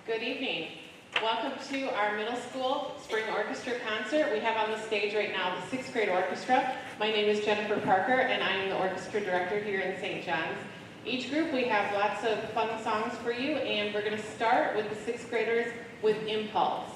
Good evening. Welcome to our middle school spring orchestra concert. We have on the stage right now the 6th grade orchestra. My name is Jennifer Parker and I am the orchestra director here in St. John's. Each group we have lots of fun songs for you, and we're going to start with the 6th graders with Impulse.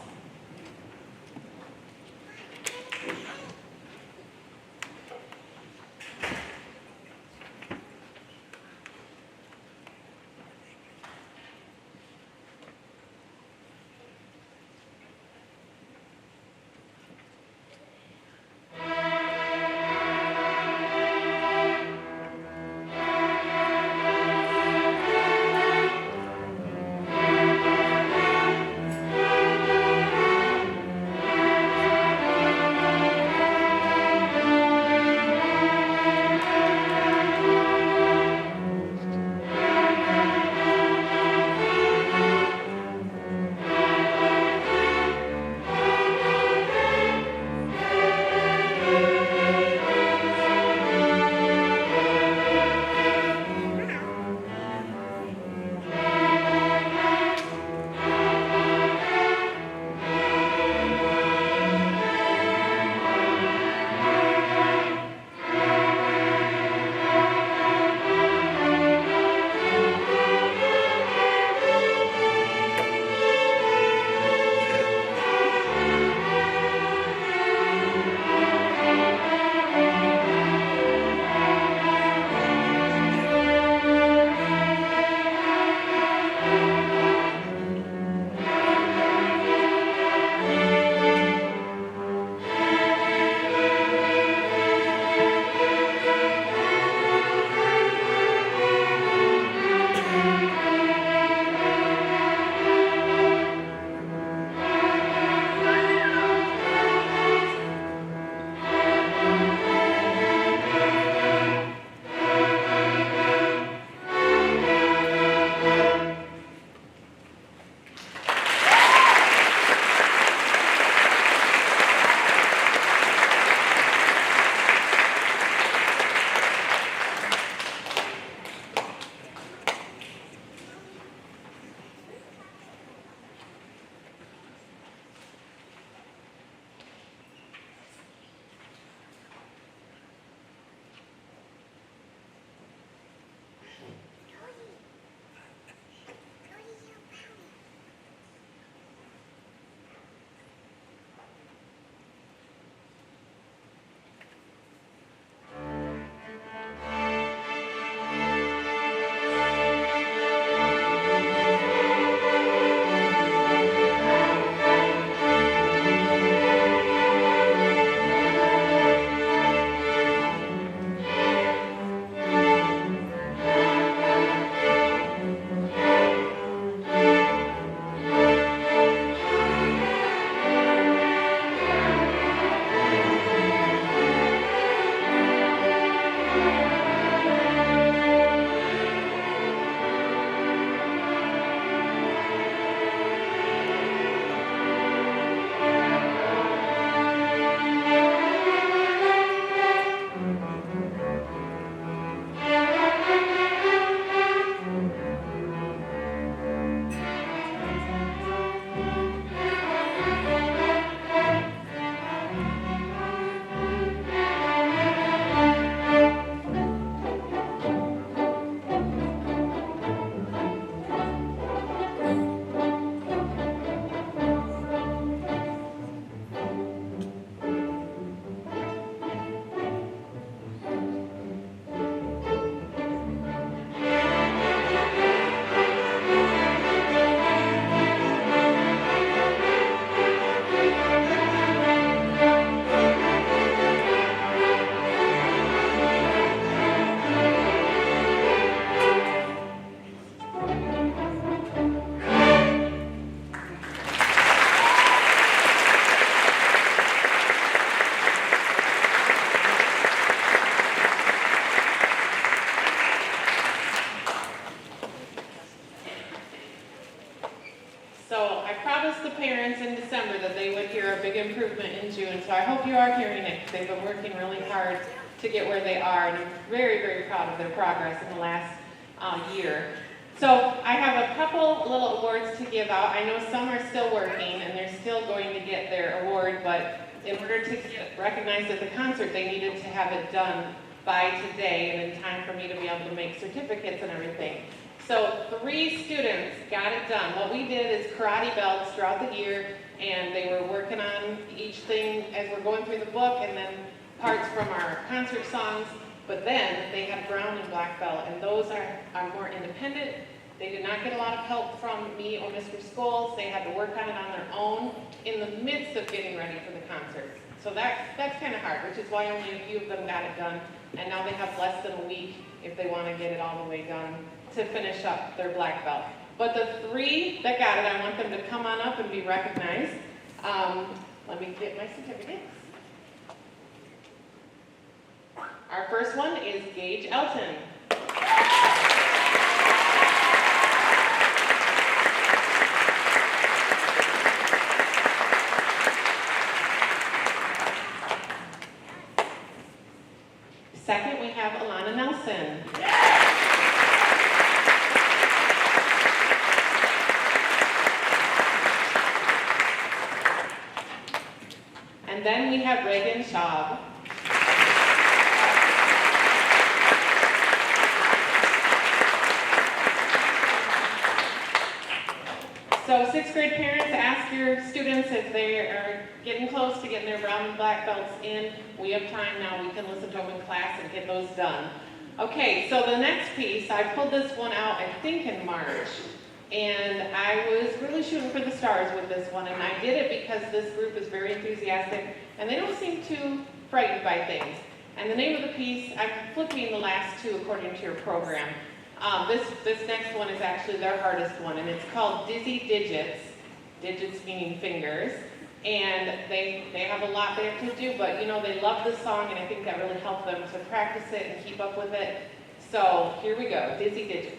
Improvement in June, so I hope you are hearing it, because they've been working really hard to get where they are, and I'm very, very proud of their progress in the last year. So I have a couple little awards to give out. I know some are still working and they're still going to get their award, but in order to get recognized at the concert, they needed to have it done by today and in time for me to be able to make certificates and everything. So 3 students got it done. What we did is karate belts throughout the year, and they were working on each thing as we're going through the book, and then parts from our concert songs. But then they had brown and black belt, and those are more independent. They did not get a lot of help from me or Mr. Scholes. They had to work on it on their own in the midst of getting ready for the concerts. So that's kind of hard, which is why only a few of them got it done. And now they have less than a week if they want to get it all the way done to finish up their black belt. But the 3 that got it, I want them to come on up and be recognized. Let me get my certificates. Our first one is Gage Elton. Second, we have Alana Nelson. And then we have Reagan Schaub. So 6th grade parents, ask your students if they are getting close to getting their brown and black belts in. We have time now. We can listen to them in class and get those done. Okay, so the next piece, I pulled this one out, I think in March. And I was really shooting for the stars with this one. And I did it because this group is very enthusiastic and they don't seem too frightened by things. And the name of the piece, I'm flipping the last 2 according to your program. This next one is actually their hardest one, and it's called Dizzy Digits, digits meaning fingers, and they have a lot they have to do, but you know, they love the song, and I think that really helped them to practice it and keep up with it. So here we go, Dizzy Digits.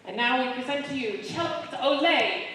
And now we present to you Cellos Olé.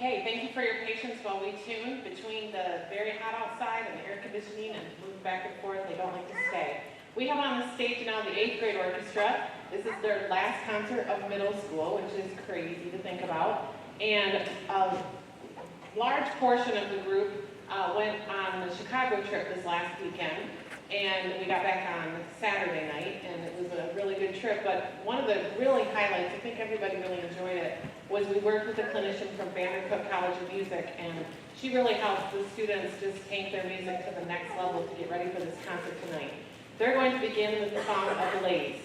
Okay, thank you for your patience while we tune between the very hot outside and the air conditioning and move back and forth. They don't like to stay. We have on the stage now the 8th grade orchestra. This is their last concert of middle school, which is crazy to think about. And a large portion of the group went on the Chicago trip this last weekend. And we got back on Saturday night, and it was a really good trip. But one of the really highlights, I think everybody really enjoyed it, was we worked with a clinician from Vandercook College of Music, and she really helped the students just take their music to the next level to get ready for this concert tonight. They're going to begin with the song ABLAZE.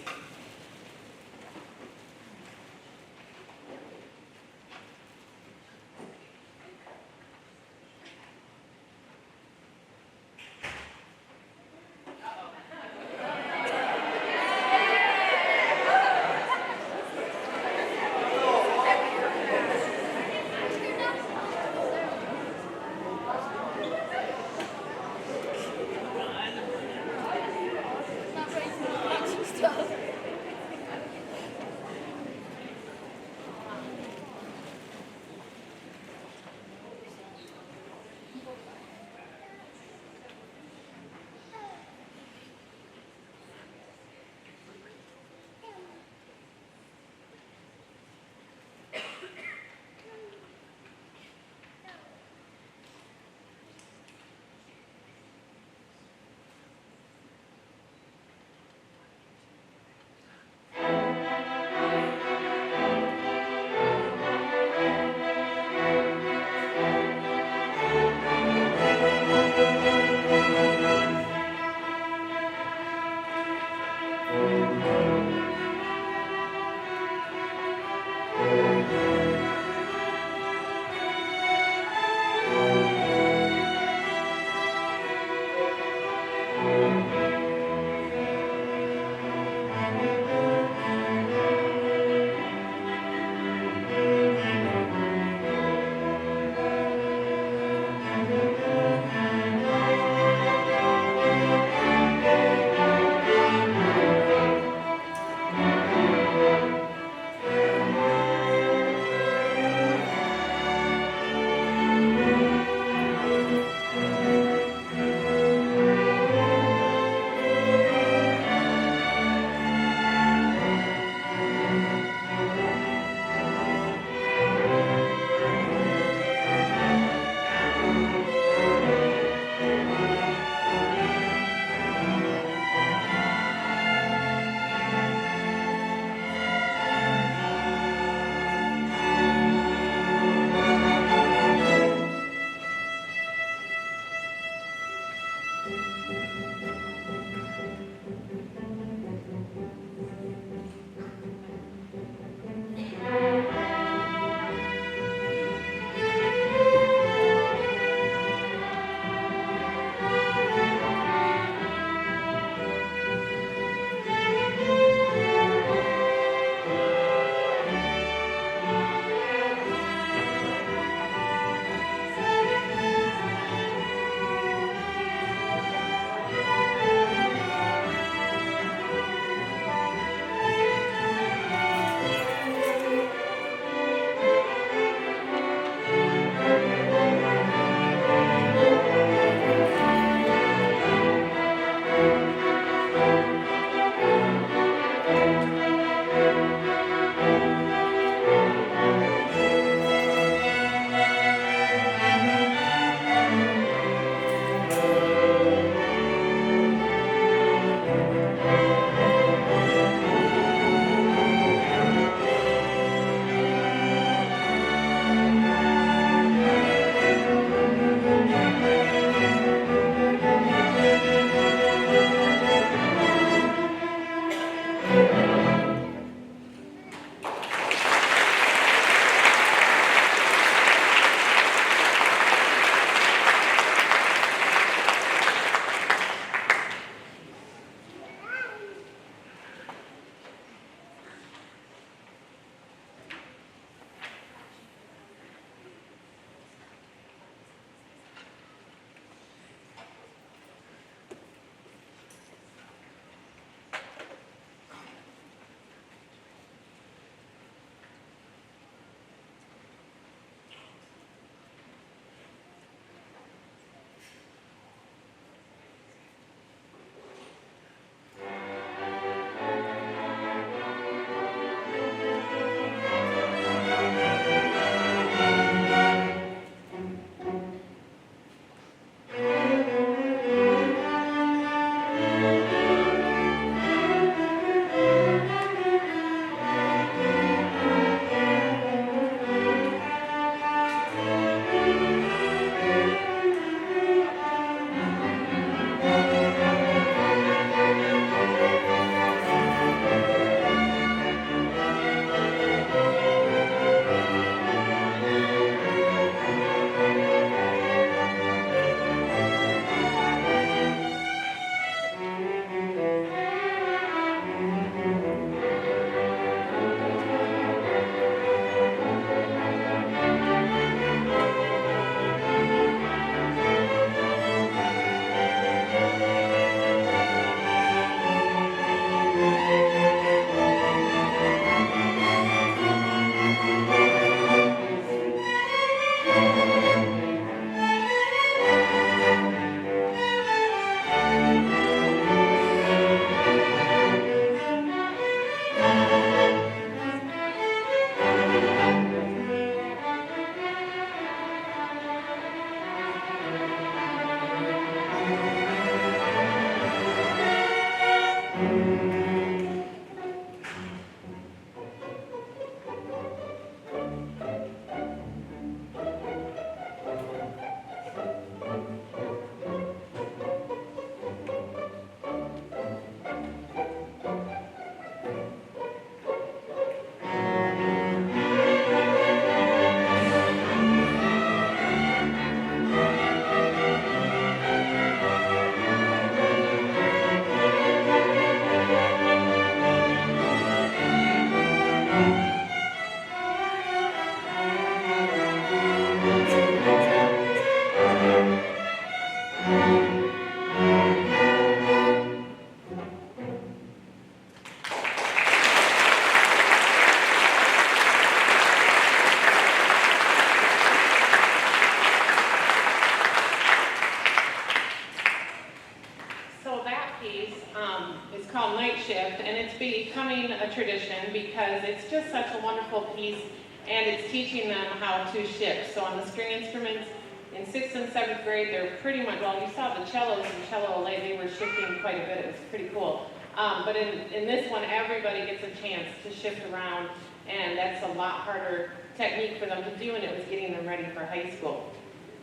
Tradition because it's just such a wonderful piece and it's teaching them how to shift. So on the string instruments in 6th and 7th grade, they're pretty much, well, you saw the cellos and cello, they were shifting quite a bit. It was pretty cool. But in this one, everybody gets a chance to shift around, and that's a lot harder technique for them to do, and it was getting them ready for high school.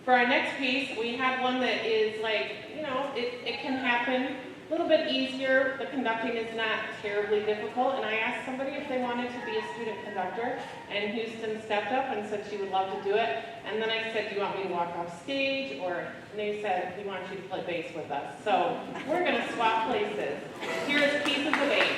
For our next piece, we have one that is like, you know, it can happen. A little bit easier. The conducting is not terribly difficult, and I asked somebody if they wanted to be a student conductor, and Houston stepped up and said she would love to do it. And then I said, do you want me to walk off stage? And they said, we want you to play bass with us. So we're going to swap places. Here's Pieces of Bass.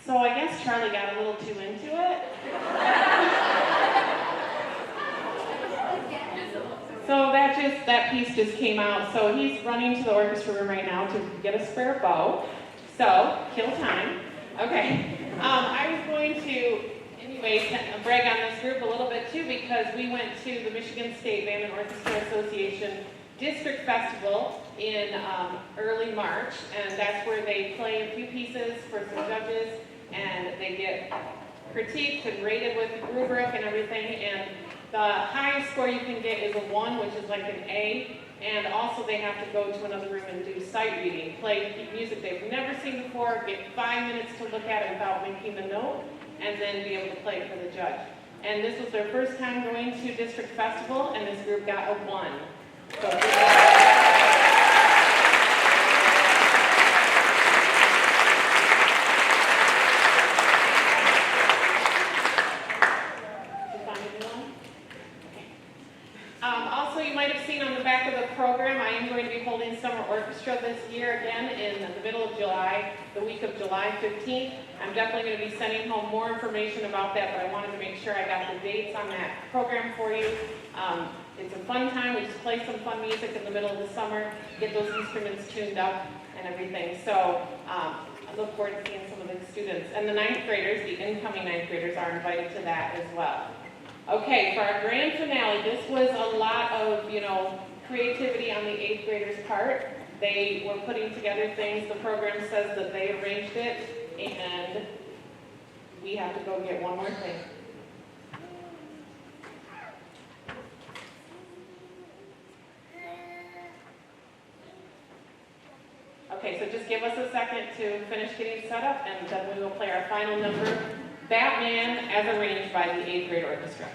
So I guess Charlie got a little too into it. So that piece just came out. So he's running to the orchestra room right now to get a spare bow. So, kill time. Okay. I was going to, anyway, brag on this group a little bit too, because we went to the Michigan State Band and Orchestra Association district festival in early March, and that's where they play a few pieces for some judges, and they get critiqued and rated with rubric and everything, and the highest score you can get is a 1, which is like an A, and also they have to go to another room and do sight reading, play music they've never seen before, get 5 minutes to look at it without making the note, and then be able to play it for the judge. And this was their first time going to district festival, and this group got a 1. So also, you might have seen on the back of the program, I am going to be holding summer orchestra this year again in the middle of July, the week of July 15th. I'm definitely going to be sending home more information about that, but I wanted to make sure I got the dates on that program for you. It's a fun time. We just play some fun music in the middle of the summer, get those instruments tuned up and everything. So I look forward to seeing some of the students. And the 9th graders, the incoming 9th graders, are invited to that as well. Okay, for our grand finale, this was a lot of, creativity on the 8th graders' part. They were putting together things. The program says that they arranged it, and we have to go get one more thing. Okay, so just give us a second to finish getting set up, and then we will play our final number, Batman, as arranged by the 8th grade orchestra.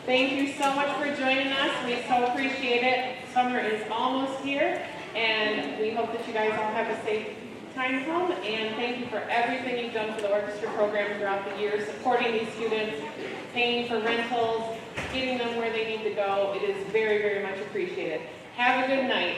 Thank you so much for joining us. We so appreciate it. Summer is almost here, and we we hope that you guys all have a safe time home, and thank you for everything you've done for the orchestra program throughout the year, supporting these students, paying for rentals, getting them where they need to go. It is very, very much appreciated. Have a good night.